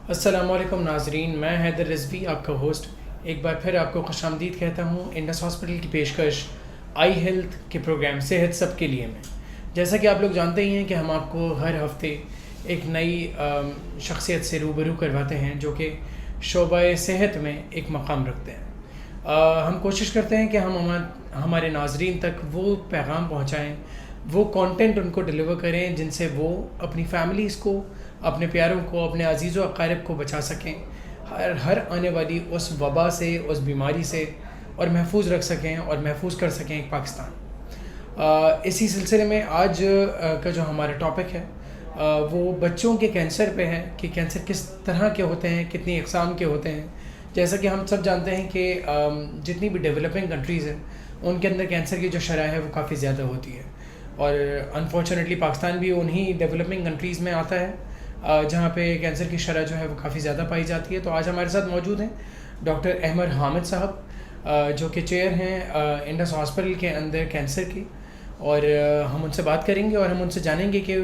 السلام علیکم ناظرین، میں حیدر رضوی آپ کا ہوسٹ ایک بار پھر آپ کو خوش آمدید کہتا ہوں انڈس ہاسپٹل کی پیشکش آئی ہیلتھ کے پروگرام صحت سب کے لیے میں. جیسا کہ آپ لوگ جانتے ہی ہیں کہ ہم آپ کو ہر ہفتے ایک نئی شخصیت سے روبرو کرواتے ہیں جو کہ شعبہ صحت میں ایک مقام رکھتے ہیں. ہم کوشش کرتے ہیں کہ ہم ہمارے ناظرین تک وہ پیغام پہنچائیں، وہ کانٹینٹ ان کو ڈلیور کریں جن سے وہ اپنی فیملیز کو، اپنے پیاروں کو، اپنے عزیز و اقارب کو بچا سکیں ہر آنے والی اس وبا سے، اس بیماری سے، اور محفوظ رکھ سکیں اور محفوظ کر سکیں ایک پاکستان. اسی سلسلے میں آج کا جو ہمارا ٹاپک ہے وہ بچوں کے کینسر پہ ہے کہ کینسر کس طرح کے ہوتے ہیں، کتنی اقسام کے ہوتے ہیں. جیسا کہ ہم سب جانتے ہیں کہ جتنی بھی ڈیولپنگ کنٹریز ہیں ان کے اندر کینسر کی جو شرح ہے وہ کافی زیادہ ہوتی ہے، اور انفارچونیٹلی پاکستان بھی انہی ڈیولپنگ کنٹریز میں آتا ہے جہاں پہ کینسر کی شرح جو ہے وہ کافی زیادہ پائی جاتی ہے. تو آج ہمارے ساتھ موجود ہیں ڈاکٹر احمد حامد صاحب جو کہ چیئر ہیں انڈس ہاسپٹل کے اندر کینسر کی، اور ہم ان سے بات کریں گے اور ہم ان سے جانیں گے کہ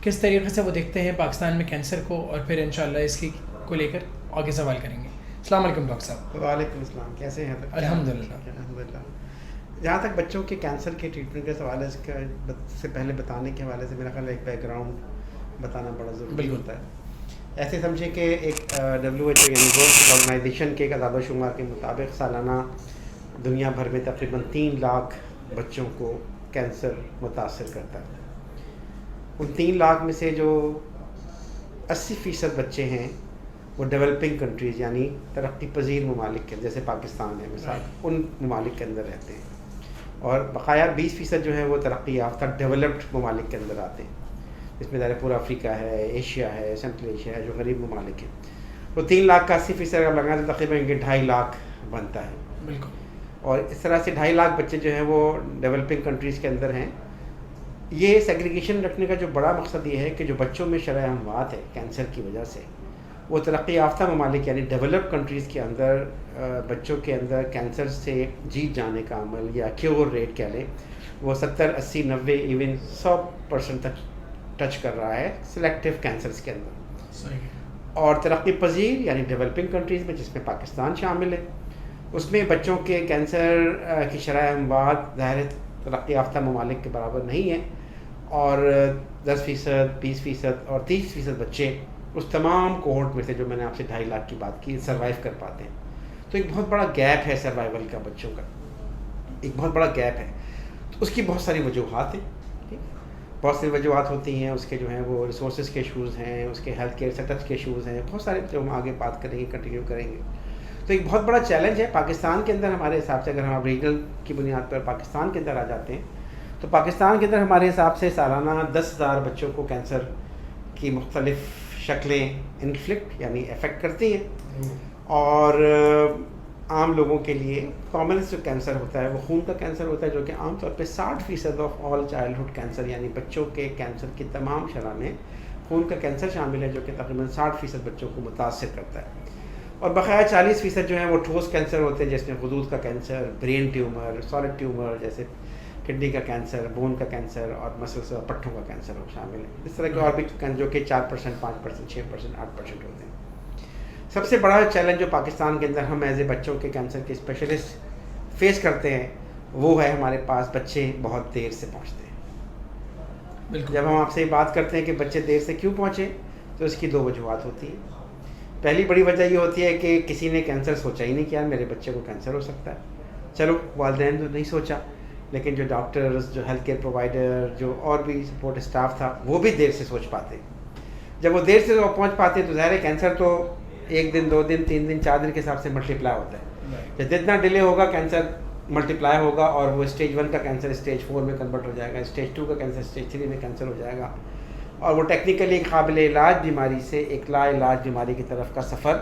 کس طریقے سے وہ دیکھتے ہیں پاکستان میں کینسر کو، اور پھر انشاءاللہ اس کی کو لے کر آگے سوال کریں گے. السلام علیکم ڈاکٹر صاحب. وعلیکم السلام، کیسے ہیں؟ الحمدللہ. جہاں تک بچوں کے کینسر کے ٹریٹمنٹ کے حوالے سے پہلے بتانے کے حوالے سے میرا خیال ایک بیک گراؤنڈ بتانا بڑا ضروری ہوتا ہے. ایسے سمجھیں کہ ایک WHO یعنی ورلڈ آرگنائزیشن کے ایک اعداد و شمار کے مطابق سالانہ دنیا بھر میں تقریباً 3 لاکھ بچوں کو کینسر متاثر کرتا ہے. ان 3 لاکھ میں سے جو 80% بچے ہیں وہ ڈیولپنگ کنٹریز یعنی ترقی پذیر ممالک کے، جیسے پاکستان ہے مثال، ان ممالک کے اندر رہتے ہیں، اور بقایا 20% جو ہے وہ ترقی یافتہ ڈیولپڈ ممالک کے اندر آتے ہیں، جس میں ظاہر پورا افریقہ ہے، ایشیا ہے، سینٹرل ایشیا ہے، جو غریب ممالک ہیں. تو 3 لاکھ کا 80% اگر لگائیں تو تقریباً 2.5 لاکھ بنتا ہے. بالکل. اور اس طرح سے 2.5 لاکھ بچے جو ہیں وہ ڈیولپنگ کنٹریز کے اندر ہیں. یہ سیگریگیشن رکھنے کا جو بڑا مقصد یہ ہے کہ جو بچوں میں شرح اموات ہے کینسر کی وجہ سے، وہ ترقی یافتہ ممالک یعنی ڈیولپ کنٹریز کے اندر بچوں کے اندر کینسر سے جیت جانے کا عمل یا کیور ریٹ کہہ لیں، وہ 70، 80، 90 ایون 100% تک ٹچ کر رہا ہے سلیکٹیو کینسرز کے اندر. صحیح. اور ترقی پذیر یعنی ڈیولپنگ کنٹریز میں، جس میں پاکستان شامل ہے، اس میں بچوں کے کینسر کی شرح اموات ظاہر ترقی یافتہ ممالک کے برابر نہیں ہے، اور 10%، 20% اور 30% بچے اس تمام کوہورٹ میں سے جو میں نے آپ سے 2.5 لاکھ کی بات کی سروائیو کر پاتے ہیں. تو ایک بہت بڑا گیپ ہے سروائیول کا، بچوں کا ایک بہت بڑا گیپ ہے. تو اس کی بہت ساری وجوہات ہیں، بہت سی وجوہات ہوتی ہیں. اس کے جو ہیں وہ ریسورسز کے ایشوز ہیں، اس کے ہیلتھ کیئر سیٹ اپس کے ایشوز ہیں، بہت سارے جو ہم آگے بات کریں گے، کنٹینیو کریں گے. تو ایک بہت بڑا چیلنج ہے پاکستان کے اندر. ہمارے حساب سے اگر ہم ریجنل کی بنیاد پر پاکستان کے اندر آ جاتے ہیں تو پاکستان کے اندر ہمارے حساب سے سالانہ 10,000 بچوں کو کینسر کی مختلف شکلیں انفلکٹ یعنی افیکٹ کرتی ہیں. اور عام لوگوں کے لیے کامنس جو کینسر ہوتا ہے وہ خون کا کینسر ہوتا ہے، جو کہ عام طور پہ 60% آف آل چائلڈہڈ کینسر یعنی بچوں کے کینسر کی تمام شرح میں خون کا کینسر شامل ہے، جو کہ تقریباً 60% بچوں کو متاثر کرتا ہے. اور بقایا 40% جو ہیں وہ ٹھوس کینسر ہوتے ہیں، جس میں غدود کا cancer, brain tumour, solid tumour جیسے کڈنی کا کینسر، بون کا کینسر اور مسلس اور پٹھوں کا کینسر شامل ہے. اس طرح کے اور بھی جو کہ 4%، 5%، 6%، 8% ہوتے ہیں. سب سے بڑا چیلنج جو پاکستان کے اندر ہم ایز اے بچوں کے کینسر کے اسپیشلسٹ فیس کرتے ہیں وہ ہے ہمارے پاس بچے بہت دیر سے پہنچتے ہیں. بالکل. جب ہم آپ سے بات کرتے ہیں کہ بچے دیر سے کیوں پہنچے تو اس کی 2 وجوہات ہوتی ہیں. پہلی بڑی وجہ یہ ہوتی ہے کہ کسی نے کینسر سوچا ہی نہیں کہ یار میرے بچے کو کینسر ہو سکتا ہے. چلو والدین تو نہیں سوچا، لیکن جو ڈاکٹرز، جو ہیلتھ کیئر پرووائڈر، جو اور بھی سپورٹ اسٹاف تھا وہ بھی دیر سے سوچ پاتے. جب وہ دیر سے پہنچ پاتے تو ظاہر ہے کینسر تو 1 دن، 2 دن، 3 دن، 4 دن کے حساب سے ملٹیپلائی ہوتا ہے. جتنا ڈیلے ہوگا کینسر ملٹیپلائی ہوگا، اور وہ اسٹیج 1 کا کینسر اسٹیج 4 میں کنورٹ ہو جائے گا، اسٹیج 2 کا کینسر اسٹیج 3 میں کینسر ہو جائے گا، اور وہ ٹیکنیکلی ایک قابل علاج بیماری سے ایک لا علاج بیماری کی طرف کا سفر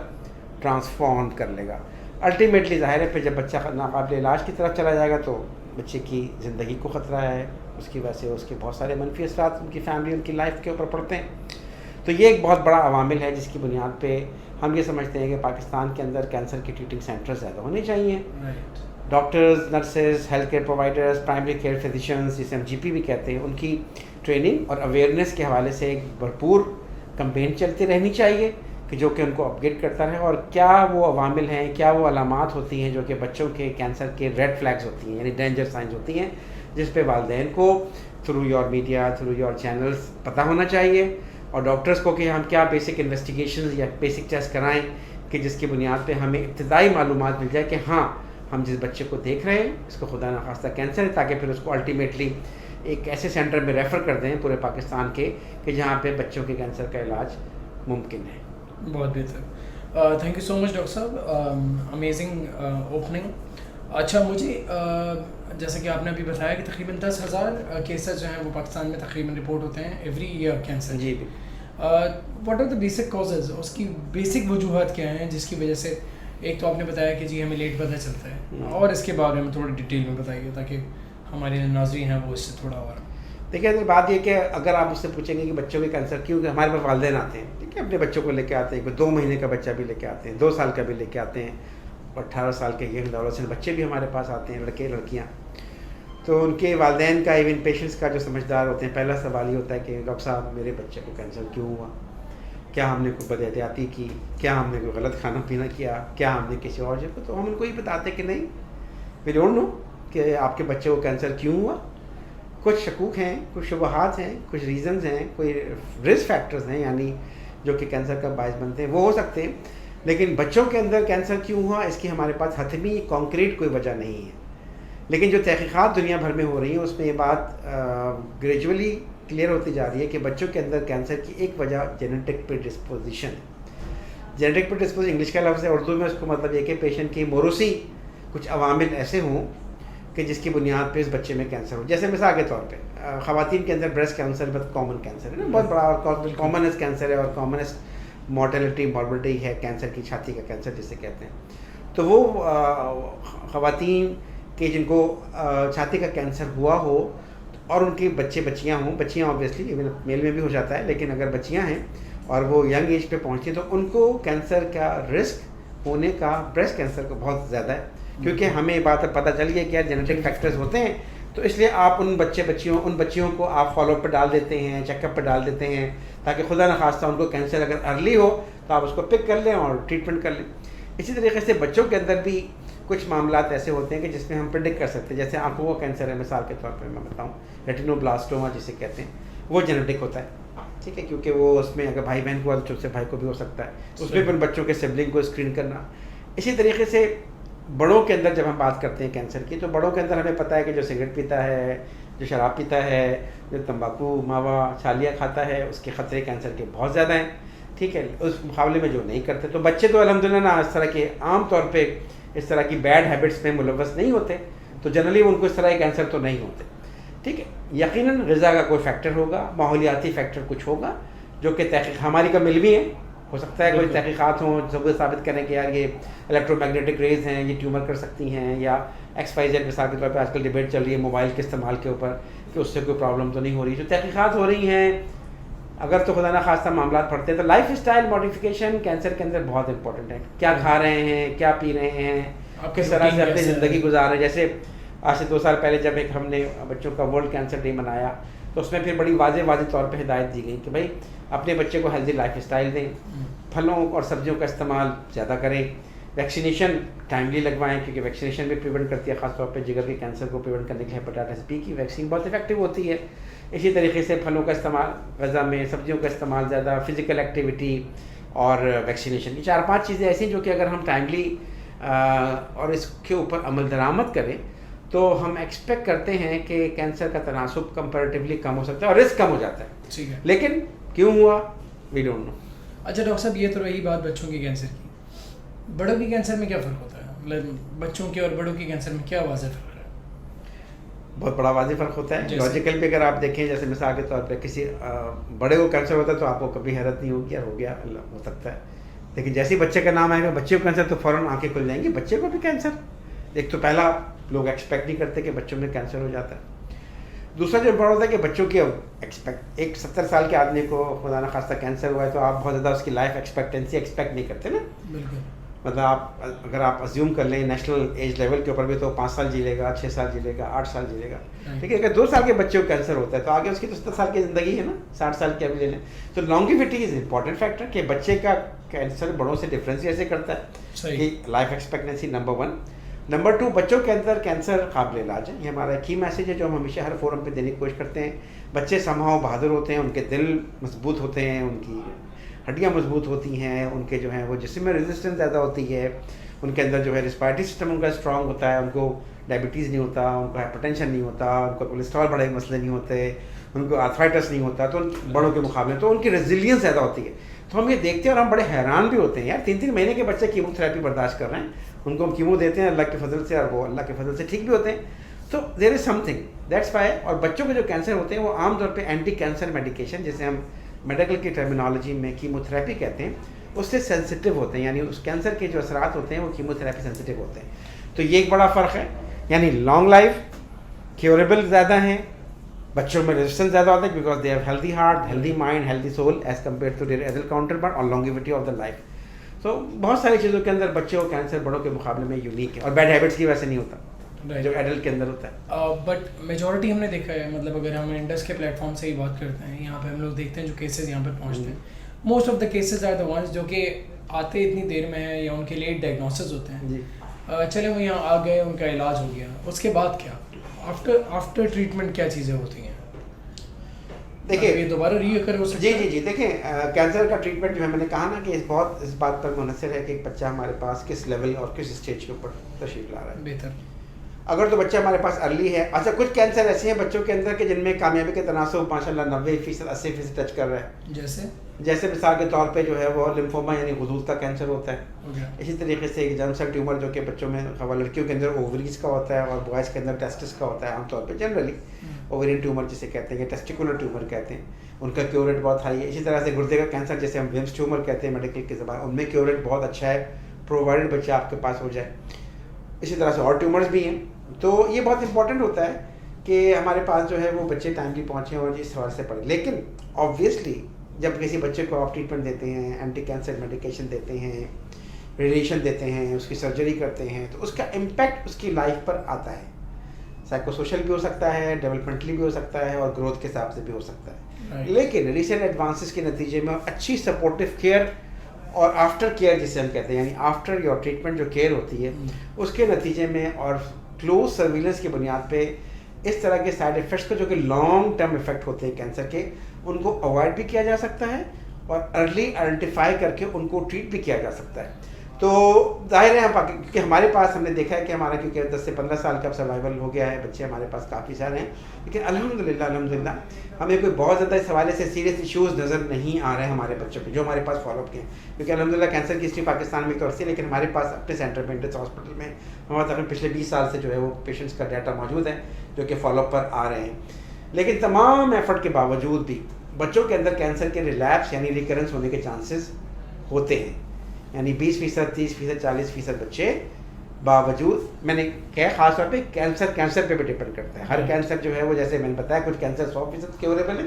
ٹرانسفارم کر لے گا. الٹیمیٹلی ظاہر ہے پھر جب بچہ ناقابل علاج کی طرف چلا جائے گا تو بچے کی زندگی کو خطرہ ہے. اس کی وجہ سے اس کے بہت سارے منفی اثرات ان کی فیملی، ان کی لائف کے اوپر پڑتے ہیں. تو یہ ایک بہت بڑا عوامل ہے جس کی بنیاد پہ ہم یہ سمجھتے ہیں کہ پاکستان کے اندر کینسر کی ٹریٹنگ سینٹر زیادہ ہونے چاہیے. Doctors, nurses, health care providers, primary care physicians جسے ہم GP بھی کہتے ہیں، ان کی ٹریننگ اور اویئرنیس کے حوالے سے ایک بھرپور کمپین چلتی رہنی چاہیے. کہ جو کہ ان کو اپگریڈ کرتا رہے, اور کیا وہ عوامل ہیں, کیا وہ علامات ہوتی ہیں جو کہ بچوں کے کینسر کے ریڈ فلیگز ہوتی ہیں, یعنی ڈینجر سائنز ہوتی ہیں, جس پہ والدین کو through your media, through your channels پتہ ہونا چاہیے, اور ڈاکٹرز کو کہ ہم کیا بیسک انویسٹیگیشنز یا بیسک ٹیسٹ کرائیں کہ جس کی بنیاد پہ ہمیں ابتدائی معلومات مل جائے کہ ہاں ہم جس بچے کو دیکھ رہے ہیں اس کو خدا نخواستہ کینسر ہے, تاکہ پھر اس کو الٹیمیٹلی ایک ایسے سینٹر میں ریفر کر دیں پورے پاکستان کے کہ جہاں پہ بچوں کے کینسر کا علاج ممکن ہے. بہت بہتر, thank you so much doctor صاحب, امیزنگ اوپننگ. اچھا مجھے جیسا کہ آپ نے ابھی بتایا کہ تقریباً 10,000 کیسز جو ہیں وہ پاکستان میں تقریباً رپورٹ ہوتے ہیں ایوری ایئر کینسر. جی what are the basic causes, اس کی بیسک وجوہات کیا ہیں جس کی وجہ سے, ایک تو آپ نے بتایا کہ جی ہمیں لیٹ پتہ چلتا ہے, اور اس کے بارے میں تھوڑی ڈیٹیل میں بتائیے تاکہ ہمارے ناظرین ہیں وہ اس سے تھوڑا اور. دیکھیے اگر بات یہ کہ اگر آپ اس سے پوچھیں گے کہ بچوں کے کینسر کیوں, کہ ہمارے پاس والدین آتے ہیں, ٹھیک ہے, اپنے بچوں کو لے کے آتے ہیں, کوئی 2 مہینے کا بچہ بھی لے کے آتے ہیں, 2 سال کا بھی لے کے آتے ہیں, اور 18 سال کے ینگ ایڈولسنٹ بچے بھی ہمارے پاس آتے ہیں, لڑکے لڑکیاں. تو ان کے والدین کا, ایون پیشنٹس کا جو سمجھدار ہوتے ہیں, پہلا سوال یہ ہوتا ہے کہ ڈاکٹر صاحب میرے بچے کو کینسر کیوں ہوا, کیا ہم نے کوئی بد احتیاطی کی, کیا ہم نے کوئی غلط کھانا پینا کیا, کیا ہم نے کسی اور جگہ. تو ہم ان کو یہ بتاتے کہ نہیں, وی ڈونٹ نو کہ آپ کے بچے کو کینسر کیوں ہوا. کچھ شکوک ہیں, کچھ شبہات ہیں, کچھ ریزنز ہیں, کوئی رسک فیکٹرز ہیں یعنی جو کہ کینسر کا باعث بنتے ہیں, وہ ہو سکتے ہیں. لیکن بچوں کے اندر کینسر کیوں ہوا اس کی ہمارے پاس حتمی کانکریٹ کوئی وجہ نہیں ہے. لیکن جو تحقیقات دنیا بھر میں ہو رہی ہیں اس میں یہ بات گریجولی کلیئر ہوتی جا رہی ہے کہ بچوں کے اندر کینسر کی ایک وجہ جینیٹک پریڈسپوزیشن ہے. جینیٹک پریڈسپوزیشن انگلش کا لفظ ہے, اردو میں اس کو مطلب یہ کہ پیشنٹ کی موروثی کچھ عوامل ایسے ہوں کہ جس کی بنیاد پہ اس بچے میں کینسر ہو. جیسے مثال کے طور پہ خواتین کے اندر بریسٹ کینسر بہت کامن کینسر ہے نا, بہت بڑا کامنسٹ کینسر ہے, اور کامنسٹ مارٹیلٹی ماربلٹی ہے کینسر کی, چھاتی کا کینسر جسے کہتے ہیں. تو وہ خواتین کہ جن کو چھاتی کا کینسر ہوا ہو اور ان کے بچے بچیاں ہوں, بچیاں آبویسلی ایون میل میں بھی ہو جاتا ہے, لیکن اگر بچیاں ہیں اور وہ ینگ ایج پہ پہنچتی ہیں تو ان کو کینسر کا رسک ہونے کا بریسٹ کینسر کا بہت زیادہ ہے, کیونکہ ہمیں بات پتہ چل گئی کہ یار جینیٹک فیکٹرز ہوتے ہیں. تو اس لیے آپ ان بچیوں کو آپ فالو اپ پہ ڈال دیتے ہیں, چیک اپ پہ ڈال دیتے ہیں, تاکہ خدا نخواستہ ان کو کینسر اگر ارلی ہو تو آپ اس کو پک کر لیں اور ٹریٹمنٹ کر لیں. اسی طریقے سے بچوں کے اندر بھی کچھ معاملات ایسے ہوتے ہیں کہ جس میں ہم پریڈکٹ کر سکتے ہیں. جیسے آنکھوں کا کینسر ہے مثال کے طور پر میں بتاؤں, ریٹینوبلاسٹوما جسے کہتے ہیں, وہ جینیٹک ہوتا ہے, ٹھیک ہے, کیونکہ وہ اس میں اگر بھائی بہن کو چھوٹے سے بھائی کو بھی ہو سکتا ہے, اس میں بھی بچوں کے سبلنگ کو اسکرین کرنا. اسی طریقے سے بڑوں کے اندر جب ہم بات کرتے ہیں کینسر کی, تو بڑوں کے اندر ہمیں پتہ ہے کہ جو سگریٹ پیتا ہے, جو شراب پیتا ہے, جو تمباکو ماوا چھالیاں کھاتا ہے, اس کے خطرے کینسر کے بہت زیادہ ہیں, ٹھیک ہے, اس مقابلے میں جو نہیں کرتے. تو بچے تو الحمدللہ نا اس طرح کے عام طور پہ اس طرح کی بیڈ ہیبٹس میں ملوث نہیں ہوتے, تو جنرلی ان کو اس طرح کے کینسر تو نہیں ہوتے, ٹھیک ہے. یقیناً غذا کا کوئی فیکٹر ہوگا, ماحولیاتی فیکٹر کچھ ہوگا جو کہ تحقیق ہماری کا ملوی ہے. ہو سکتا ہے کوئی تحقیقات ہوں جو ثابت کریں کہ یار یہ الیکٹرو میگنیٹک ریز ہیں, یہ ٹیومر کر سکتی ہیں, یا XYZ مثال کے طور پہ آج کل ڈبیٹ چل رہی ہے موبائل کے استعمال کے اوپر کہ اس سے کوئی پرابلم تو نہیں ہو رہی. جو تحقیقات ہو رہی ہیں, اگر تو خدا نہ خواستہ معاملات پڑتے ہیں, تو لائف اسٹائل ماڈیفیکیشن کینسر کے اندر بہت امپورٹنٹ ہے. کیا کھا رہے ہیں, کیا پی رہے ہیں, کس طرح سے اپنی زندگی گزار رہے ہیں. جیسے آج سے 2 سال پہلے جب ایک ہم نے بچوں کا ورلڈ کینسر ڈے منایا, تو اس میں پھر بڑی واضح طور پہ ہدایت دی گئی کہ بھائی اپنے بچے کو ہیلدی لائف اسٹائل دیں, پھلوں اور سبزیوں کا استعمال زیادہ کریں, ویکسینیشن ٹائملی لگوائیں, کیونکہ ویکسینیشن بھی پریونٹ کرتی ہے, خاص طور پہ جگر کے کینسر کو پریونٹ کرنے کے لیے ہیپاٹائٹس بی کی ویکسین بہت افیکٹو ہوتی ہے. اسی طریقے سے پھلوں کا استعمال غذا میں, سبزیوں کا استعمال زیادہ, فزیکل ایکٹیویٹی اور ویکسینیشن, یہ 4-5 چیزیں ایسی ہیں جو کہ اگر ہم ٹائملی اور اس کے اوپر عمل درآمد کریں تو ہم ایکسپیکٹ کرتے ہیں کہ کینسر کا تناسب کمپیریٹیولی کم ہو سکتا ہے اور رسک کم ہو جاتا ہے. ٹھیک ہے, لیکن کیوں ہوا وی ڈونٹ نو. اچھا ڈاکٹر صاحب, یہ تو رہی بات بچوں کے کینسر کی. بڑوں کے کینسر میں کیا فرق ہوتا ہے, مطلب بچوں کے اور بڑوں کے کینسر میں کیا واضح فرق ہے؟ بہت بڑا واضح فرق ہوتا ہے. لاجیکل پہ اگر آپ دیکھیں, جیسے مثال کے طور پہ کسی بڑے کو کینسر ہوتا ہے تو آپ کو کبھی حیرت نہیں ہوگی, یار ہو گیا, اللہ ہو سکتا ہے. لیکن جیسے بچے کا نام آئے گا, بچے کو کینسر, تو فوراً آنکھیں کھل جائیں گی, بچے کو بھی کینسر. ایک تو پہلا لوگ ایکسپیکٹ نہیں کرتے کہ بچوں میں کینسر ہو جاتا ہے. دوسرا جو بڑا ہوتا ہے کہ بچوں کی ایک 70 سال کے آدمی کو خدا نہ خواستہ کینسر ہوا ہے, تو آپ بہت زیادہ اس کی لائف ایکسپیکٹنسی ایکسپیکٹ نہیں کرتے نا. بالکل. مطلب آپ اگر آپ ازیوم کر لیں نیشنل ایج لیول کے اوپر بھی تو 5 سال جی لے گا, 6 سال جی لے گا, 8 سال جی لے گا. ٹھیک ہے, اگر 2 سال کے بچے کو کینسر ہوتا ہے تو آگے اس کی تو 70 سال کی زندگی ہے نا, 60 سال کی ابھی لے لیں. تو لانگیوٹی از امپورٹنٹ فیکٹر کہ بچے کا کینسر بڑوں سے ڈفرینس ایسے کرتا ہے کہ لائف ایکسپیکٹنسی نمبر 1. نمبر 2, بچوں کے اندر کینسر قابل علاج ہے. یہ ہمارا کی میسیج ہے جو ہم ہمیشہ ہر فورم پہ دینے کی کوشش کرتے ہیں. بچے سمہاؤ بہادر ہوتے ہیں, ان کے دل مضبوط ہوتے ہیں, ان کی ہڈیاں مضبوط ہوتی ہیں, ان کے جو ہیں وہ جسم میں ریزسٹنس زیادہ ہوتی ہے, ان کے اندر جو ہے ریسپائرٹری سسٹم ان کا اسٹرانگ ہوتا ہے, ان کو ڈائبٹیز نہیں ہوتا, ان کو ہائپر ٹینشن نہیں ہوتا, ان کو کولیسٹرول بڑے مسئلے نہیں ہوتے, ان کو آرتھرائٹس نہیں ہوتا, تو بڑوں کے مقابلے تو ان کی ریزیلینس زیادہ ہوتی ہے. تو ہم یہ دیکھتے ہیں اور ہم بڑے حیران بھی ہوتے ہیں, یار 3 مہینے کے بچے کیمو تھراپی برداشت کر رہے ہیں, ان کو ہم کیمو دیتے ہیں اللہ کے فضل سے, اور وہ اللہ کے فضل سے ٹھیک بھی ہوتے ہیں. تو دیر از سم تھنگ دیٹس وائی. اور بچوں کے جو کینسر ہوتے ہیں وہ عام طور پہ اینٹی کینسر میڈیکیشن, جسے ہم میڈیکل کی ٹرمینالوجی میں کیمو تھراپی کہتے ہیں, اس سے سینسٹیو ہوتے ہیں. یعنی اس کینسر کے جو اثرات ہوتے ہیں وہ کیمو تھراپی سینسٹیو ہوتے ہیں. تو یہ ایک بڑا فرق ہے. یعنی لانگ لائف, کیوریبل زیادہ ہیں, بچوں میں ریزسٹنس زیادہ ہوتا ہے because they have healthy heart, healthy mind, healthy soul as compare to their adult counterpart, اور لانگیوٹی آف دا لائف. تو بہت ساری چیزوں کے اندر بچوں کو کینسر بڑوں کے مقابلے میں یونیک ہے, اور بیڈ ہیبٹس کی وجہ سے نہیں ہوتا جو ایڈلٹ کے اندر ہوتا ہے. بٹ میجورٹی ہم نے دیکھا ہے, مطلب اگر ہم انڈس کے پلیٹ فارم سے ہی بات کرتے ہیں, یہاں پہ ہم لوگ دیکھتے ہیں جو کیسز یہاں پہ پہنچتے ہیں, most of the cases are the ones جو کہ آتے اتنی دیر میں ہیں یا ان کے لیٹ ڈائگنوسس ہوتے ہیں. چلے وہ یہاں آ گئے, ان کا علاج ہو گیا, اس کے بعد کیا آفٹر ٹریٹمنٹ کیا چیزیں ہوتی ہیں؟ دیکھیں یہ دوبارہ ری اکر ہو سکتا ہے. جی دیکھیں کینسر کا ٹریٹمنٹ جو ہے میں نے کہا نا کہ بہت اس بات پر منحصر ہے کہ ایک بچہ ہمارے پاس کس لیول اور کس اسٹیج کے اوپر تشریف لا رہا ہے. بہتر اگر تو بچہ ہمارے پاس ارلی ہے. اچھا, کچھ کینسر ایسے ہیں بچوں کے اندر کہ جن میں کامیابی کے تناسب ماشاء اللہ 90%, 80% ٹچ کر رہا ہے. جیسے مثال کے طور پہ جو ہے وہ لمفوما یعنی غدود کا کینسر ہوتا ہے. اسی طریقے سے ایک جرم سیل ٹیومر جو کہ بچوں میں لڑکیوں کے اندر اووریز کا ہوتا ہے اور بوائز کے اندر ٹیسٹس کا ہوتا ہے. عام طور پہ جنرلی اوورین ٹیومر جسے کہتے ہیں, ٹیسٹیکولر ٹیومر کہتے ہیں, ان کا کیور ریٹ بہت ہائی ہے. اسی طرح سے گردے کا کینسر جسے ہم ویمس ٹیومر کہتے ہیں میڈیکل کی زبان, ان میں کیور ریٹ بہت اچھا ہے پرووائڈڈ بچہ آپ کے پاس ہو جائے. اسی طرح سے اور ٹیومرز بھی ہیں. تو یہ بہت امپورٹنٹ ہوتا ہے کہ ہمارے پاس جو ہے وہ بچے ٹائملی پہنچیں اور اس حوالے سے پڑھیں. لیکن آبویسلی جب کسی بچے کو آپ ٹریٹمنٹ دیتے ہیں, اینٹی کینسر میڈیکیشن دیتے ہیں, ریڈیشن دیتے ہیں, اس کی سرجری کرتے ہیں, تو اس کا امپیکٹ اس کی لائف پر آتا ہے. سائیکو سوشل بھی ہو سکتا ہے, ڈیولپمنٹلی بھی ہو سکتا ہے, اور گروتھ کے حساب سے بھی ہو سکتا ہے. لیکن ریسنٹ ایڈوانسز کے نتیجے میں اچھی سپورٹیو کیئر اور آفٹر کیئر جسے ہم کہتے ہیں, یعنی آفٹر یور ٹریٹمنٹ جو کیئر ہوتی ہے, اس کے نتیجے میں اور کلوز سرویلنس کی بنیاد پہ اس طرح کے سائڈ ایفیکٹس کو جو کہ لانگ ٹرم ایفیکٹ ہوتے ہیں کینسر کے, ان کو اوائڈ بھی کیا جا سکتا ہے اور ارلی آئیڈینٹیفائی کر کے ان کو ٹریٹ بھی کیا جا سکتا ہے. تو ظاہر ہے کیونکہ ہمارے پاس ہم نے دیکھا ہے کہ ہمارا کیونکہ 10 سے 15 سال کا سروائیول ہو گیا ہے, بچے ہمارے پاس کافی سارے ہیں, لیکن الحمدللہ ہمیں کوئی بہت زیادہ اس حوالے سے سیریس ایشوز نظر نہیں آ رہے ہیں ہمارے بچوں پہ جو ہمارے پاس فالو اپ کے ہیں. کیونکہ الحمدللہ کینسر کی ہسٹری پاکستان میں تو عرصے, لیکن ہمارے پاس اپنے سینٹر میں انڈس ہاسپٹل میں ہمارے تقریباً پچھلے 20 سال سے جو ہے وہ پیشنٹس کا ڈیٹا موجود ہے جو کہ فالو اپ پر آ رہے ہیں. لیکن تمام ایفرٹ کے باوجود بھی بچوں کے اندر کینسر کے ریلیپس یعنی ریکرنس ہونے کے چانسز ہوتے ہیں. یعنی 20%, 30%, 40% بچے باوجود, میں نے کہا خاص طور پہ کینسر پہ بھی ڈپینڈ کرتا ہے. ہر کینسر جو ہے وہ جیسے میں نے بتایا کچھ کینسر 100% کیوریبل ہے,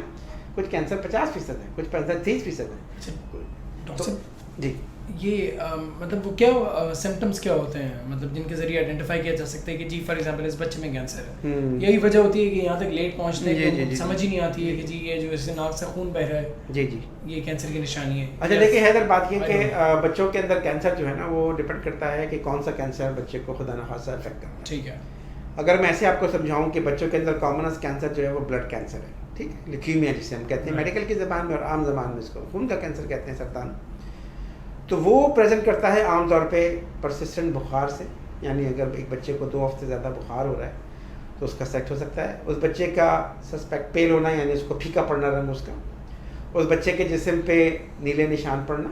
کچھ کینسر 50% ہے, کچھ کینسر 30% ہے. جی یہ مطلب وہ کیا سمٹمس کیا ہوتے ہیں, مطلب جن کے ذریعے آئیڈینٹیفائی کیا جا سکتا ہے کہ جی فار ایگزامپل اس بچے میں کینسر ہے, یہی وجہ ہوتی ہے کہ یہاں تک لیٹ پہنچنے کی سمجھ ہی نہیں آتی ہے کہ جی یہ جو اس سے ناک سے خون بہ رہا ہے, جی یہ کینسر کی نشانی ہے. اچھا دیکھیں حیدر, بات یہ کہ بچوں کے اندر کینسر جو ہے نا وہ ڈپینڈ کرتا ہے کہ کون سا کینسر بچے کو خدا نخواستہ افیکٹ کرتا ہے. ٹھیک ہے, اگر میں ایسے آپ کو سمجھاؤں کہ بچوں کے اندر کامنس کینسر جو ہے وہ بلڈ کینسر ہے, ٹھیک ہے, لیکیمیا جسے ہم کہتے ہیں میڈیکل کی زبان میں, اور عام زبان میں اس کو خون کا کینسر کہتے ہیں, سرطان. تو وہ پریزنٹ کرتا ہے عام طور پہ پرسسٹنٹ بخار سے. یعنی اگر ایک بچے کو 2 ہفتے زیادہ بخار ہو رہا ہے تو اس کا سیٹ ہو سکتا ہے. اس بچے کا سسپیکٹ پیل ہونا, یعنی اس کو پھیکا پڑنا رنگ اس کا. اس بچے کے جسم پہ نیلے نشان پڑنا.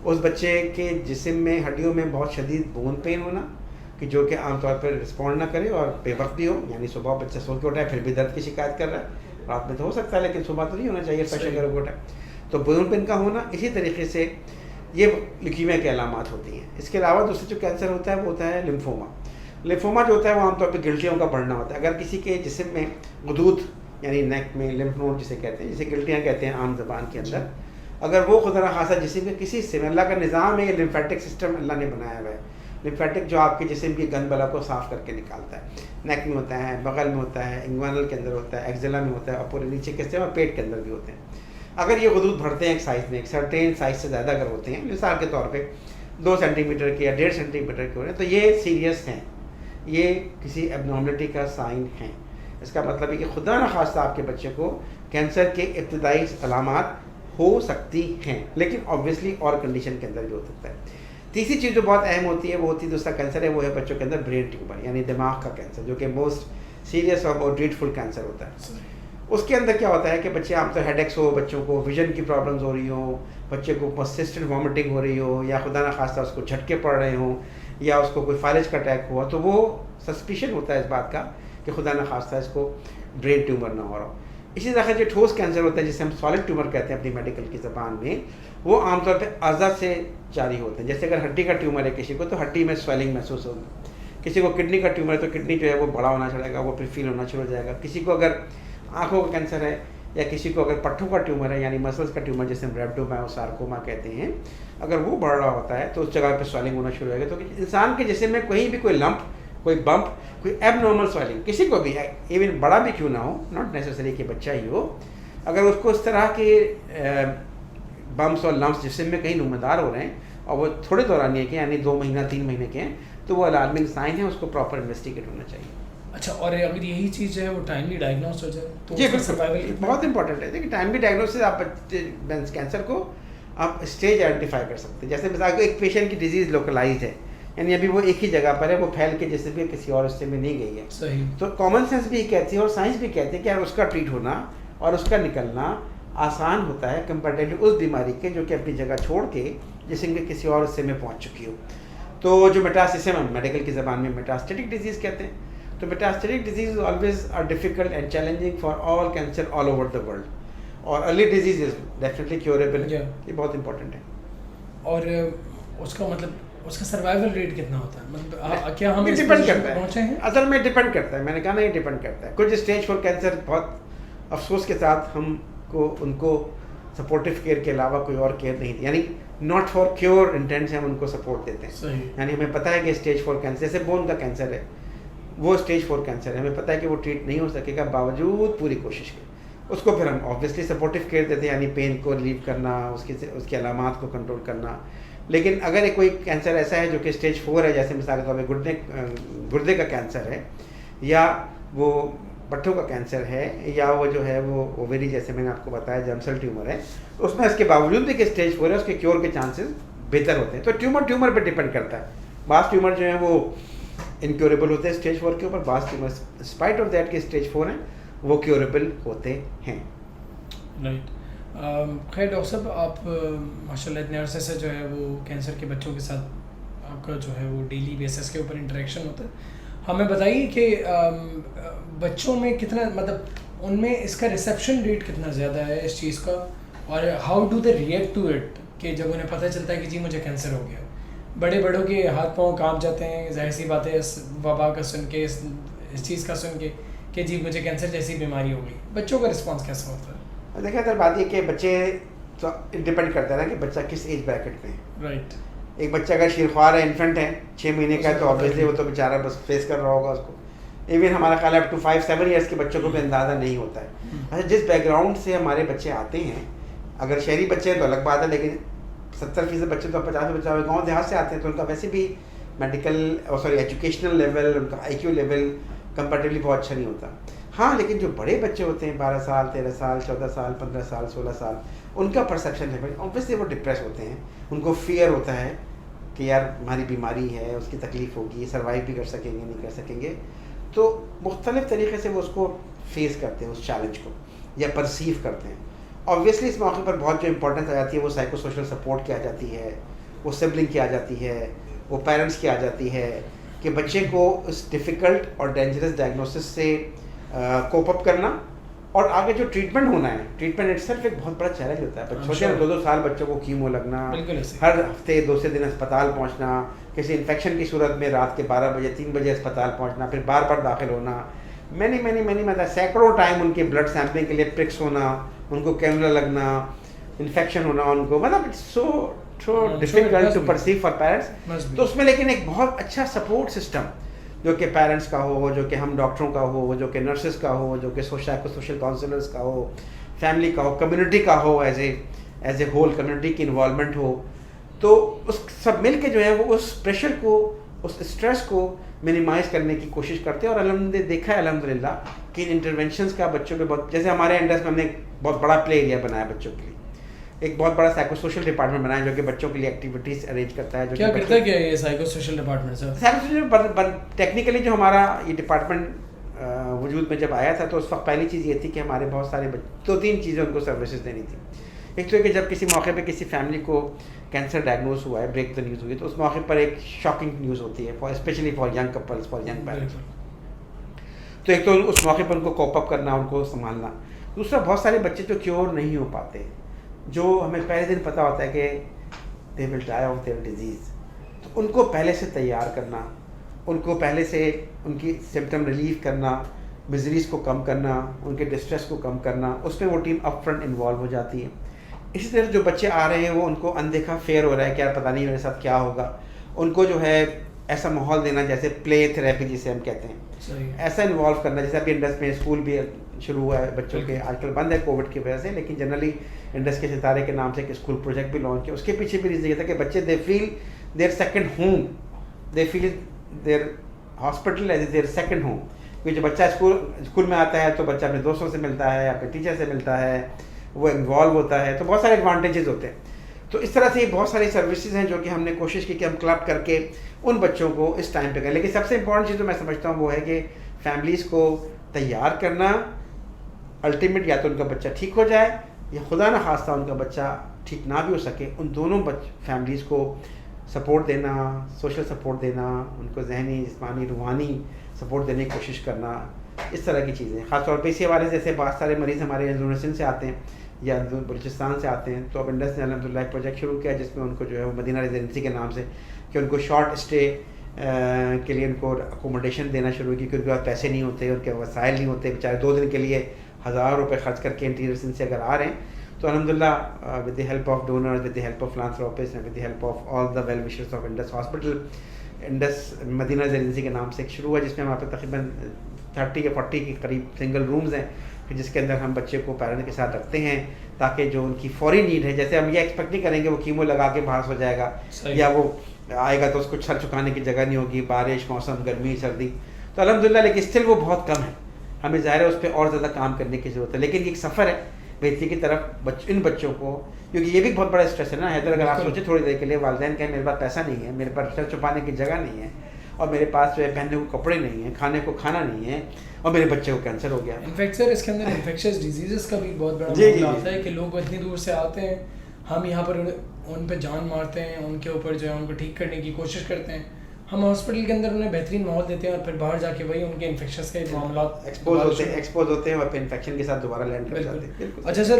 اس بچے کے جسم میں ہڈیوں میں بہت شدید بون پین ہونا کہ جو کہ عام طور پر رسپونڈ نہ کرے اور بے وقت بھی ہو. یعنی صبح بچہ سو کے اٹھا ہے پھر بھی درد کی شکایت کر رہا ہے, رات میں تو ہو سکتا ہے لیکن صبح تو نہیں ہونا چاہیے فریش اگر وہ اٹھا. تو بون پین کا ہونا. اسی طریقے سے یہ لیکیمیا کے علامات ہوتی ہیں. اس کے علاوہ دوسرا جو کینسر ہوتا ہے وہ ہوتا ہے لمفوما. لمفوما جو ہوتا ہے وہ عام طور پہ گلٹیوں کا بڑھنا ہوتا ہے. اگر کسی کے جسم میں غدود یعنی نیک میں لمف نوڈ جسے کہتے ہیں, جسے گلٹیاں کہتے ہیں عام زبان کے اندر, اگر وہ خدا نخواستہ جسم کے کسی حصے میں، اللہ کا نظام ہے، یہ لمفیٹک سسٹم اللہ نے بنایا ہوا ہے، لمفیٹک جو آپ کے جسم کی گند بلا کو صاف کر کے نکالتا ہے، نیک میں ہوتا ہے، بغل میں ہوتا ہے، انگوانل کے اندر ہوتا ہے، ایکزیلا میں ہوتا ہے، اور پورے نیچے کے حصے میں اور پیٹ کے اندر بھی ہوتے ہیں۔ اگر یہ غدود بڑھتے ہیں ایک سائز میں، ایک سرٹین سائز سے زیادہ اگر ہوتے ہیں، مثال کے طور پہ 2 سینٹی میٹر کے یا 1.5 سینٹی میٹر کے ہو رہے ہیں، تو یہ سیریس ہیں، یہ کسی ایبنارملٹی کا سائن ہیں۔ اس کا مطلب ہے کہ خدا نخواستہ آپ کے بچے کو کینسر کے ابتدائی علامات ہو سکتی ہیں، لیکن آبویسلی اور کنڈیشن کے اندر بھی ہو سکتا ہے۔ تیسری چیز جو بہت اہم ہوتی ہے وہ ہوتی ہے دوسرا کینسر ہے، وہ ہے بچوں کے اندر برین ٹیومر، یعنی دماغ کا کینسر، جو کہ موسٹ سیریس اور بہت ڈریڈفل کینسر ہوتا ہے۔ اس کے اندر کیا ہوتا ہے کہ بچے عام طور ہیڈ ایکس ہو، بچوں کو ویژن کی پرابلمز ہو رہی ہوں، بچے کو پرسسٹنٹ وامٹنگ ہو رہی ہو، یا خدا نخواستہ اس کو جھٹکے پڑ رہے ہوں، یا اس کو کوئی فالج کا اٹیک ہوا، تو وہ سسپیشن ہوتا ہے اس بات کا کہ خدا نخواستہ اس کو برین ٹیومر نہ ہو رہا ہو۔ اسی طرح جو ٹھوس کینسر ہوتا ہے جسے ہم سالڈ ٹیومر کہتے ہیں اپنی میڈیکل کی زبان میں، وہ عام طور پہ اعضاء سے جاری ہوتے ہیں۔ جیسے اگر ہڈی کا ٹیومر ہے کسی کو تو ہڈی میں سویلنگ محسوس ہوگی، کسی کو کڈنی کا ٹیومر ہے تو کڈنی جو ہے وہ بڑا ہونا چڑھے گا، وہ پھر فیل ہونا شروع ہو جائے گا، کسی کو اگر آنکھوں کا کینسر ہے یا کسی کو اگر پٹھوں کا ٹیومر ہے یعنی مسلس کا ٹیومر جسے ہم ریبڈومایوسارکوما کہتے ہیں، اگر وہ بڑھ رہا ہوتا ہے تو اس جگہ پہ سویلنگ ہونا شروع ہو گا۔ تو انسان کے جسم میں کہیں بھی کوئی لمپ، کوئی بمپ، کوئی ایب نارمل سویلنگ کسی کو بھی، ایون بڑا بھی کیوں نہ ہو، ناٹ نیسیسری کہ بچہ ہی ہو، اگر اس کو اس طرح کے بمپس اور لمپس جسم میں کہیں نمودار ہو رہے ہیں اور وہ تھوڑے دورانیے کے یعنی 2 مہینہ 3 مہینے کے ہیں، تو وہ الارمنگ سائن ہے، اس کو پراپر انویسٹیگیٹ ہونا چاہیے۔ اچھا، اور اگر یہی چیز جو ہے وہ ٹائملی ڈائگنوز ہو جائے تو جی بالکل بہت امپورٹنٹ ہے۔ دیکھیے ٹائملی ڈائگنوسس آپ کینسر کو آپ اسٹیج آئیڈینٹیفائی کر سکتے ہیں۔ جیسے مثال کو ایک پیشنٹ کی ڈیزیز لوکلائزڈ ہے، یعنی ابھی وہ ایک ہی جگہ پر ہے، وہ پھیل کے جیسے بھی کسی اور حصے میں نہیں گئی ہے، صحیح، تو کامن سینس بھی کہتی ہے اور سائنس بھی کہتی ہے کہ اس کا ٹریٹ ہونا اور اس کا نکلنا آسان ہوتا ہے کمپیریٹیولی اس بیماری کے جو کہ اپنی جگہ چھوڑ کے جسم کے کسی اور حصے میں پہنچ چکی ہو۔ تو جو میٹاسٹاسس ہم میڈیکل کی زبان میں میٹاسٹیٹک ڈیزیز کہتے ہیں، تو metastatic disease always are difficult and challenging for all cancer all over the world, اور early disease is definitely curable, یہ بہت امپورٹنٹ ہے۔ اور اس کا مطلب اس کا سروائیول ریٹ کتنا ہوتا ہے؟ مطلب کیا ہم ڈیپینڈ کرتا پہنچے ہیں؟ ہے، اصل میں ڈیپینڈ کرتا ہے، میں نے کہا نا یہ ڈیپینڈ کرتا ہے۔ کچھ اسٹیج 4 کینسر بہت افسوس کے ساتھ ہم کو ان کو سپورٹیو کیئر کے علاوہ کوئی اور کیئر نہیں دی، یعنی ناٹ فار کیور انٹینٹ سے ہم ان کو سپورٹ دیتے ہیں۔ یعنی ہمیں پتہ ہے کہ اسٹیج 4 کینسر، جیسے بون کا کینسر ہے وہ اسٹیج 4 کینسر ہے، ہمیں پتہ ہے کہ وہ ٹریٹ نہیں ہو سکے گا، باوجود پوری کوشش کی اس کو پھر ہم آبویسلی سپورٹیو کیئر دیتے ہیں، یعنی پین کو ریلیو کرنا، اس کی علامات کو کنٹرول کرنا۔ لیکن اگر کوئی کینسر ایسا ہے جو کہ اسٹیج 4 ہے، جیسے مثال کے طور پہ گردے کا کینسر ہے، یا وہ پٹھوں کا کینسر ہے، یا وہ جو ہے وہ اووری جیسے میں نے آپ کو بتایا جرم سیل ٹیومر ہے، تو اس میں اس کے باوجود بھی کہ اسٹیج 4 ہے اس کے کیور کے چانسز بہتر ہوتے ہیں۔ تو ٹیومر پہ ڈپینڈ کرتا ہے، بعض ٹیومر جو ہیں وہ انکیوریبل ہوتے ہیں اسٹیج 4 کے اوپر، بعض ٹیومر اسپائٹ آف دیٹ کہ اسٹیج 4 ہیں وہ کیوریبل ہوتے ہیں۔ رائٹ، خیر ڈاکٹر صاحب، آپ ماشاء اللہ اتنے عرصے سے جو ہے وہ کینسر کے بچوں کے ساتھ آپ کا جو ہے وہ ڈیلی بیسس کے اوپر انٹریکشن ہوتا ہے، ہمیں بتائیے کہ بچوں میں کتنا، مطلب ان میں اس کا ریسیپشن ریٹ کتنا زیادہ ہے اس چیز کا، اور how do they react to it, کہ جب انہیں پتہ چلتا ہے کہ جی مجھے کینسر ہو گیا؟ بڑوں کے ہاتھ پاؤں کانپ جاتے ہیں، ظاہر سی بات ہے اس وبا کا سن کے، اس چیز کا سن کے کہ جی مجھے کینسر جیسی بیماری ہو گئی، بچوں کا رسپانس کیسا ہوتا ہے؟ دیکھیں سر، بات یہ کہ بچے تو ڈپینڈ کرتا ہے نا کہ بچہ کس ایج بریکٹ میں ہے۔ رائٹ، ایک بچہ اگر شیرخوار ہے، انفنٹ ہے، 6 مہینے کا ہے، تو آبویسلی وہ تو بیچارہ بس فیس کر رہا ہوگا اس کو۔ ایون ہمارا خیال ہے اپ ٹو 5-7 ایئرس کے بچوں کو بھی اندازہ نہیں ہوتا ہے۔ اچھا، جس بیک گراؤنڈ سے ہمارے بچے آتے ہیں، اگر شہری بچے ہیں تو الگ بات ہے، لیکن 70% بچے تو 50 بچہ گاؤں دیہات سے آتے ہیں، تو ان کا ویسے بھی میڈیکل ایجوکیشنل لیول، ان کا IQ لیول کمپیریٹیولی بہت اچھا نہیں ہوتا۔ ہاں، لیکن جو بڑے بچے ہوتے ہیں 12 سال 13 سال 14 سال 15 سال 16 سال، ان کا پرسیپشن لیول اوبویسلی وہ ڈپریس ہوتے ہیں، ان کو فیئر ہوتا ہے کہ یار ہماری بیماری ہے، اس کی تکلیف ہوگی، سروائیو بھی کر سکیں گے نہیں کر سکیں گے، تو مختلف طریقے سے وہ اس کو فیس کرتے ہیں، اس چیلنج کو، یا پرسیو کرتے ہیں۔ آبویسلی اس موقع پر بہت جو امپورٹنس آ جاتی ہے وہ سائیکو سوشل سپورٹ کی آ جاتی ہے، وہ سبلنگ کی آ جاتی ہے، وہ پیرنٹس کی آ جاتی ہے، کہ بچے کو اس ڈیفیکلٹ اور ڈینجرس ڈائگنوسس سے کوپ اپ کرنا، اور آگے جو ٹریٹمنٹ ہونا ہے، ٹریٹمنٹ اٹ سیلف ایک بہت بڑا چیلنج ہوتا ہے۔ چھوٹے 2 سال بچوں کو کیمو لگنا، ہر ہفتے 2 سے دن اسپتال پہنچنا، کسی انفیکشن کی صورت میں رات کے 12 بجے 3 بجے اسپتال پہنچنا، پھر بار بار داخل ہونا، مطلب سینکڑوں ٹائم ان کے بلڈ سیمپلنگ کے لیے پرکس ہونا، ان کو کینولا لگنا، انفیکشن ہونا ان کو, مطلب it's so difficult to perceive for parents. تو اس میں لیکن ایک بہت اچھا سپورٹ سسٹم جو کہ پیرنٹس کا ہو, جو کہ ہم ڈاکٹروں کا ہو, جو کہ نرسز کا ہو, جو کہ سوشل کاؤنسلرز کا ہو, فیملی کا ہو, کمیونٹی کا ہو, ایز اے ہول کمیونٹی کی انوالومنٹ ہو, تو اس سب مل کے جو ہے وہ اس پریشر کو, اس اسٹریس کو منیمائز کرنے کی کوشش کرتے ہیں. اور دیکھا ہے الحمدللہ کہ ان انٹرونشنس کا بچوں پہ بہت, جیسے ہمارے انڈس میں ہم نے ایک بہت بڑا پلے ایریا بنایا بچوں کے لیے, ایک بہت بڑا سائیکو سوشل ڈپارٹمنٹ بنایا جو کہ بچوں کے لیے ایکٹیویٹیز ارینج کرتا ہے. جو کیا کرتا ہے کیا یہ سائیکو سوشل ڈپارٹمنٹ سر؟ سائیکو سوشل ٹیکنیکلی جو ہمارا یہ ڈپارٹمنٹ وجود میں جب آیا تھا تو اس وقت پہلی چیز یہ تھی کہ ہمارے بہت سارے 2-3 چیزیں ان کو سروسز دینی تھی. ایک تو ہے کہ جب کسی موقع پہ کسی فیملی کو کینسر ڈائگنوز ہوا ہے, بریک دا نیوز ہوئی, تو اس موقع پر ایک شاکنگ نیوز ہوتی ہے especially for young couples, for young parents. تو ایک تو اس موقع پر ان کو کوپ اپ کرنا, ان کو سنبھالنا. دوسرا, بہت سارے بچے جو کیور نہیں ہو پاتے, جو ہمیں پہلے دن پتہ ہوتا ہے کہ دے ول ڈائی آف دیئر ڈیزیز, تو ان کو پہلے سے تیار کرنا, ان کو پہلے سے ان کی سمپٹم ریلیف کرنا, مزریز کو کم کرنا, ان کے ڈسٹریس کو کم کرنا, اس میں وہ ٹیم اپ فرنٹ انوالو ہو جاتی ہے. اسی طرح جو بچے آ رہے ہیں وہ ان کو اندیکھا فیئر ہو رہا ہے کہ یار پتہ نہیں میرے ساتھ کیا ہوگا, ان کو جو ہے ایسا ماحول دینا جیسے پلے تھراپی جسے ہم کہتے ہیں, ایسا انوالو کرنا. جیسے ابھی انڈس میں اسکول بھی شروع ہوا ہے بچوں کے, آج کل بند ہے کووڈ کی وجہ سے, لیکن جنرلی انڈس کے ستارے کے نام سے ایک اسکول پروجیکٹ بھی لانچ کیا. اس کے پیچھے بھی ریزن یہ تھا کہ بچے they feel their second home, they feel their hospital as their second home. کیونکہ جو بچہ اسکول میں آتا ہے تو بچہ اپنے دوستوں سے ملتا ہے, اپنے ٹیچر سے ملتا ہے, وہ انوالو ہوتا ہے, تو بہت سارے ایڈوانٹیجز ہوتے ہیں. تو اس طرح سے بہت ساری سروسز ہیں جو کہ ہم نے کوشش کی کہ ہم کلب کر کے ان بچوں کو اس ٹائم پہ کریں. لیکن سب سے امپورٹنٹ چیز جو میں سمجھتا ہوں وہ ہے کہ فیملیز کو تیار کرنا. الٹیمیٹ یا تو ان کا بچہ ٹھیک ہو جائے یا خدا نہ خواستہ ان کا بچہ ٹھیک نہ بھی ہو سکے, ان دونوں فیملیز کو سپورٹ دینا, سوشل سپورٹ دینا, ان کو ذہنی, جسمانی, روحانی سپورٹ دینے کی کوشش کرنا, اس طرح کی چیزیں. خاص طور پہ اسی حوالے سے جیسے بہت سارے مریض ہمارے یونیورسٹی سے آتے ہیں یا بلوچستان سے آتے ہیں, تو اب انڈس نے الحمدللہ ایک پروجیکٹ شروع کیا جس میں ان کو جو ہے وہ مدینہ ریزیڈنسی کے نام سے کہ ان کو شارٹ اسٹے کے لیے ان کو اکوموڈیشن دینا شروع کی, کیونکہ ان کے پاس پیسے نہیں ہوتے, ان کے وسائل نہیں ہوتے, بیچارے 2 دن کے لیے 1000 روپے خرچ کر کے انٹیریئر سے اگر آ رہے ہیں. تو الحمدللہ with the help of donors, with the help of philanthropist, with the help of all the well wishers of Indus hospital, Indus Madina residency کے نام سے ایک شروع ہوا جس میں ہمارے پاس تقریباً 30 یا 40 کے قریب سنگل رومز ہیں جس کے اندر ہم بچے کو پیرنٹ کے ساتھ رکھتے ہیں تاکہ جو ان کی فوری نیڈ ہے, جیسے ہم یہ ایکسپیکٹ نہیں کریں گے وہ کیمو لگا کے باہر ہو جائے گا یا وہ آئے گا تو اس کو سر چکانے کی جگہ نہیں ہوگی, بارش, موسم, گرمی, سردی, تو الحمدللہ. لیکن اسٹل وہ بہت کم ہے, ہمیں ظاہر ہے اس پہ اور زیادہ کام کرنے کی ضرورت ہے. لیکن یہ ایک سفر ہے بہتری کی طرف ان بچوں کو, کیونکہ یہ بھی بہت بڑا اسٹریس ہے نا حیدر. اگر آپ سوچیں تھوڑی دیر کے لیے, والدین کہیں میرے پاس پیسہ نہیں ہے, میرے پاس سر چھپانے کی جگہ نہیں ہے, اور میرے پاس جو ہے پہننے کو کپڑے نہیں ہیں, کھانے کو کھانا نہیں ہے, اور میرے بچے کو کینسر ہو گیا. انفیکٹ سر اس کے اندر انفیکشس ڈیزیزز کا بھی بہت بڑا معاملہ آتا ہے کہ لوگ اتنی دور سے آتے ہیں, ہم یہاں پر ان پہ جان مارتے ہیں, ان کے اوپر جو ہے ان کو ٹھیک کرنے کی کوشش کرتے ہیں, ہم ہاسپٹل کے اندر انہیں بہترین ماحول دیتے ہیں اور پھر باہر جا کے وہی ان کے انفیکشنس کے معاملات ایکسپوز ہوتے ہیں اور پھر انفیکشن کے ساتھ دوبارہ لینڈ کر جاتے ہیں. اچھا سر,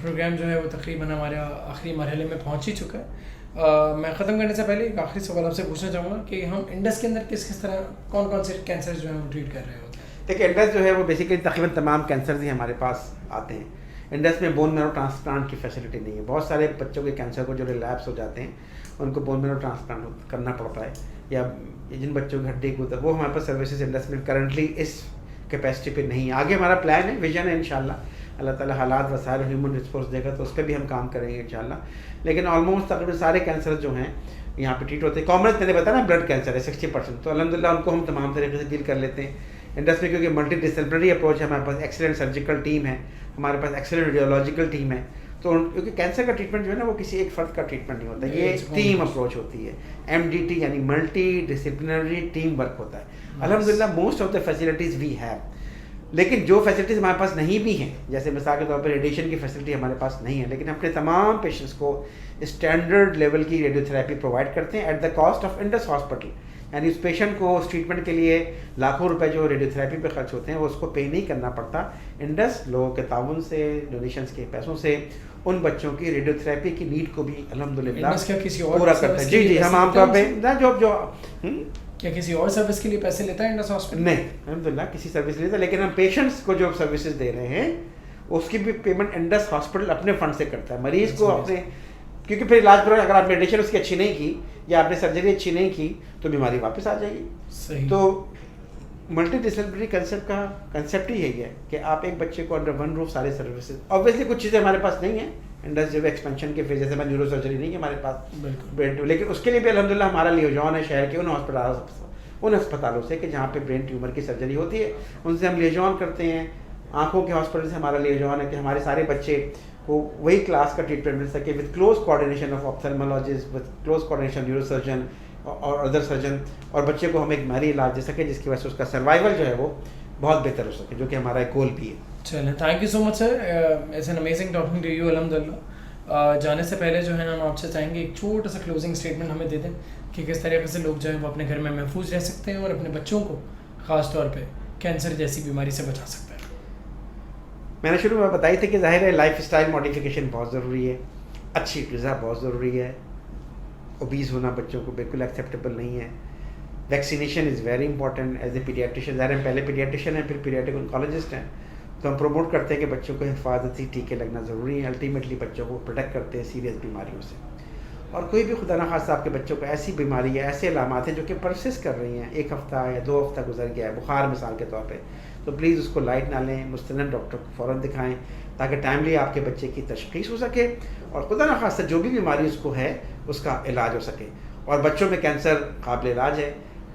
پروگرام جو ہے وہ تقریباً ہمارے آخری مرحلے میں پہنچ ہی چکا ہے. میں ختم کرنے سے پہلے ایک آخری سوال آپ سے پوچھنا چاہوں گا کہ ہم انڈس کے اندر کس طرح کون سے کینسر جو ہیں وہ ٹریٹ کر رہے ہوتے ہیں؟ دیکھیں انڈس جو ہے وہ بیسیکلی تقریباً تمام کینسرز ہی ہمارے پاس آتے ہیں. انڈس میں بون میرو ٹرانسپلانٹ کی فیسلٹی نہیں ہے. بہت سارے بچوں کے کینسر کو جو ریلیپس ہو جاتے ہیں ان کو بون میرو ٹرانسپلانٹ کرنا پڑتا ہے, یا جن بچوں کی ہڈی کو وہ ہمارے پاس سروسز انڈس میں کرنٹلی اس کیپیسٹی پہ نہیں ہے. آگے ہمارا پلان ہے, ویژن ہے, انشاءاللہ اللہ تعالیٰ حالات وسائل ہیومن ریسورس دے گا تو اس پہ بھی ہم کام کریں گے انشاءاللہ. لیکن آلموسٹ تقریباً سارے کینسر جو ہیں یہاں پہ ٹریٹ ہوتے ہیں. کامن میں نے بتایا نا بلڈ کینسر ہے 60%, تو الحمدللہ ان کو ہم تمام طریقے سے ڈیل کر لیتے ہیں انڈس میں, کیونکہ ملٹی ڈسپلنری اپروچ ہے ہمارے پاس, ایکسلنٹ سرجیکل ٹیم ہے ہمارے پاس, ایکسلنٹ ریڈیولوجیکل ٹیم ہے. تو کیونکہ کینسر کا ٹریٹمنٹ جو ہے نا وہ کسی ایک فرد کا ٹریٹمنٹ نہیں ہوتا, یہ ٹیم اپروچ ہوتی ہے. MDT یعنی ملٹی ڈسپلنری ٹیم ورک ہوتا ہے. الحمدللہ most of the facilities we have. لیکن جو فیسلٹیز ہمارے پاس نہیں بھی ہیں, جیسے مثال کے طور پر ریڈیشن کی فیسلٹی ہمارے پاس نہیں ہے, لیکن اپنے تمام پیشنٹس کو اسٹینڈرڈ لیول کی ریڈیو تھراپی پرووائڈ کرتے ہیں at the cost of Indus hospital. یعنی اس پیشنٹ کو اس ٹریٹمنٹ کے لیے لاکھوں روپے جو ریڈیو تھراپی پہ خرچ ہوتے ہیں وہ اس کو پے نہیں کرنا پڑتا. انڈس لوگوں کے تعاون سے, ڈونیشنس کے پیسوں سے ان بچوں کی ریڈیو تھراپی کی نیڈ کو بھی الحمدللہ پورا کرتا ہے. جی ہم عام طور پہ جو کیا کسی اور سروس کے لیے پیسے لیتا ہے انڈس ہاسپٹل؟ نہیں الحمدللہ کسی سروس نہیں لیتا, لیکن ہم پیشنٹس کو جو سروسز دے رہے ہیں اس کی بھی پیمنٹ انڈس ہاسپٹل اپنے فنڈ سے کرتا ہے. مریض کو اپنے, کیونکہ پھر علاج پر اگر آپ میڈیشن اس کی اچھی نہیں کی یا آپ نے سرجری اچھی نہیں کی تو بیماری واپس آ جائے گی. تو ملٹی ڈسپلنری کنسیپٹ کا کنسیپٹ ہی یہی ہے کہ آپ ایک بچے کو انڈر ون روف سارے سروسز. آبویسلی کچھ چیزیں ہمارے پاس نہیں ہیں انڈس جو ایکسپینشن کے فیز, جیسے میں نیورو سرجری نہیں ہے ہمارے پاس, لیکن اس کے لیے بھی الحمدللہ ہمارا لیوجان ہے شہر کے ان ہسپتالوں سے کہ جہاں پہ برین ٹیومر کی سرجری ہوتی ہے, ان سے ہم لیوجان کرتے ہیں. آنکھوں کے ہاسپٹل سے ہمارا لیوجان ہے کہ ہمارے سارے بچے کو وہی کلاس کا ٹریٹمنٹ مل سکے with close coordination of ophthalmologist, with close coordination neuro surgeon اور ادر سرجن, اور بچے کو ہم ایک مہری علاج دے سکیں جس کی وجہ سے اس کا سروائیول جو ہے وہ بہت بہتر ہو سکے, جو کہ ہمارا ایک گول بھی ہے. چلیں, thank you so much sir, it's an amazing talking to you. الحمدللہ جانے سے پہلے جو ہے ہم آپ سے چاہیں گے ایک چھوٹا سا کلوزنگ اسٹیٹمنٹ ہمیں دے دیں کہ کس طریقے سے لوگ جو ہے وہ اپنے گھر میں محفوظ رہ سکتے ہیں اور اپنے بچوں کو خاص طور پہ کینسر جیسی بیماری سے بچا سکتے ہیں. میں نے شروع میں بتائی تھی کہ ظاہر ہے لائف اسٹائل ماڈیفیکیشن بہت ضروری ہے, اچھی غذا بہت ضروری ہے, اوبیز ہونا بچوں کو بالکل ایکسیپٹیبل نہیں ہے. Vaccination is very important. As a paediatrician, ظاہر ہم پہلے پیڈیاٹریشین ہیں پھر پیڈیاٹرک انکالوجسٹ ہیں, تو ہم پروموٹ کرتے ہیں کہ بچوں کو حفاظتی ٹیکے لگنا ضروری ہیں. الٹیمیٹلی بچوں کو پروٹیکٹ کرتے ہیں سیریس بیماریوں سے. اور کوئی بھی خدا نخواستہ آپ کے بچوں کو ایسی بیماری یا ایسے علامات ہیں جو کہ پرسسٹ کر رہی ہیں, 1 ہفتہ یا 2 ہفتہ گزر گیا ہے, بخار مثال کے طور پہ, تو پلیز اس کو لائٹ نہ لیں, مستند ڈاکٹر کو فوراً دکھائیں تاکہ ٹائملی آپ کے بچے کی تشخیص ہو سکے اور خدا نخواستہ جو بھی بیماری اس کو ہے اس کا علاج ہو سکے. اور بچوں میں کینسر قابل علاج ہے.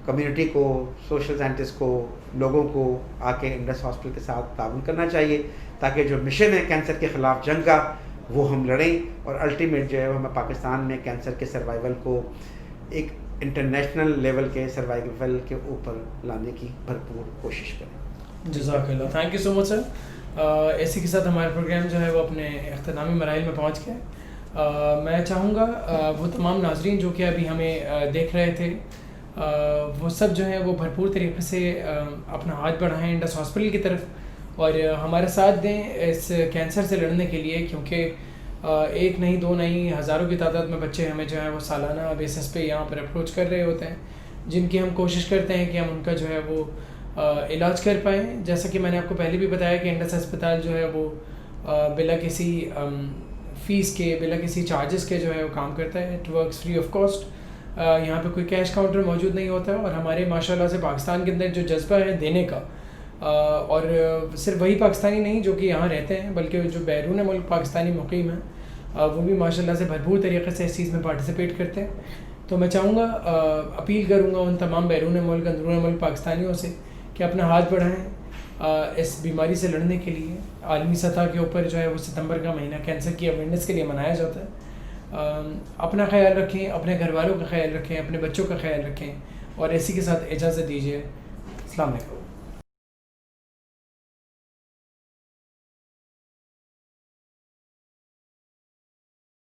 کمیونٹی کو, سوشل سائنٹسٹ کو, لوگوں کو آ کے انڈس ہاسپٹل کے ساتھ تعاون کرنا چاہیے تاکہ جو مشن ہے کینسر کے خلاف جنگ کا وہ ہم لڑیں, اور الٹیمیٹ جو ہے وہ ہمیں پاکستان میں کینسر کے سروائیول کو ایک انٹرنیشنل لیول کے سروائیول کے اوپر لانے کی بھرپور کوشش کریں. جزاک اللہ, تھینک یو سو مچ سر. اسی کے ساتھ ہمارا پروگرام جو ہے وہ اپنے اختتامی مراحل میں پہنچ گیا. میں چاہوں گا وہ تمام ناظرین جو کہ ابھی ہمیں دیکھ رہے تھے وہ سب جو ہے وہ بھرپور طریقے سے اپنا ہاتھ بڑھائیں انڈس ہاسپٹل کی طرف اور ہمارا ساتھ دیں اس کینسر سے لڑنے کے لیے, کیونکہ 1 نہیں 2 نہیں ہزاروں کی تعداد میں بچے ہمیں جو ہے وہ سالانہ بیسس پہ یہاں پر اپروچ کر رہے ہوتے ہیں, جن کی ہم کوشش کرتے ہیں کہ ہم ان کا جو ہے وہ علاج کر پائیں. جیسا کہ میں نے آپ کو پہلے بھی بتایا کہ انڈس ہسپتال جو ہے وہ بلا کسی فیس کے, بلا کسی چارجز کے جو ہے وہ کام کرتا ہے. It works free of cost. یہاں پہ کوئی کیش کاؤنٹر موجود نہیں ہوتا, اور ہمارے ماشاءاللہ سے پاکستان کے اندر جو جذبہ ہے دینے کا, اور صرف وہی پاکستانی نہیں جو کہ یہاں رہتے ہیں بلکہ جو بیرون ملک پاکستانی مقیم ہیں وہ بھی ماشاءاللہ سے بھرپور طریقے سے اس چیز میں پارٹیسپیٹ کرتے ہیں. تو میں چاہوں گا, اپیل کروں گا ان تمام بیرون ملک اندرون ملک پاکستانیوں سے کہ اپنا ہاتھ بڑھائیں اس بیماری سے لڑنے کے لیے. عالمی سطح کے اوپر جو ہے وہ ستمبر کا مہینہ کینسر کی اویئرنیس کے لیے منایا جاتا ہے. اپنا خیال رکھیں, اپنے گھر والوں کا خیال رکھیں, اپنے بچوں کا خیال رکھیں, اور اسی کے ساتھ اجازت دیجیے. السلام علیکم.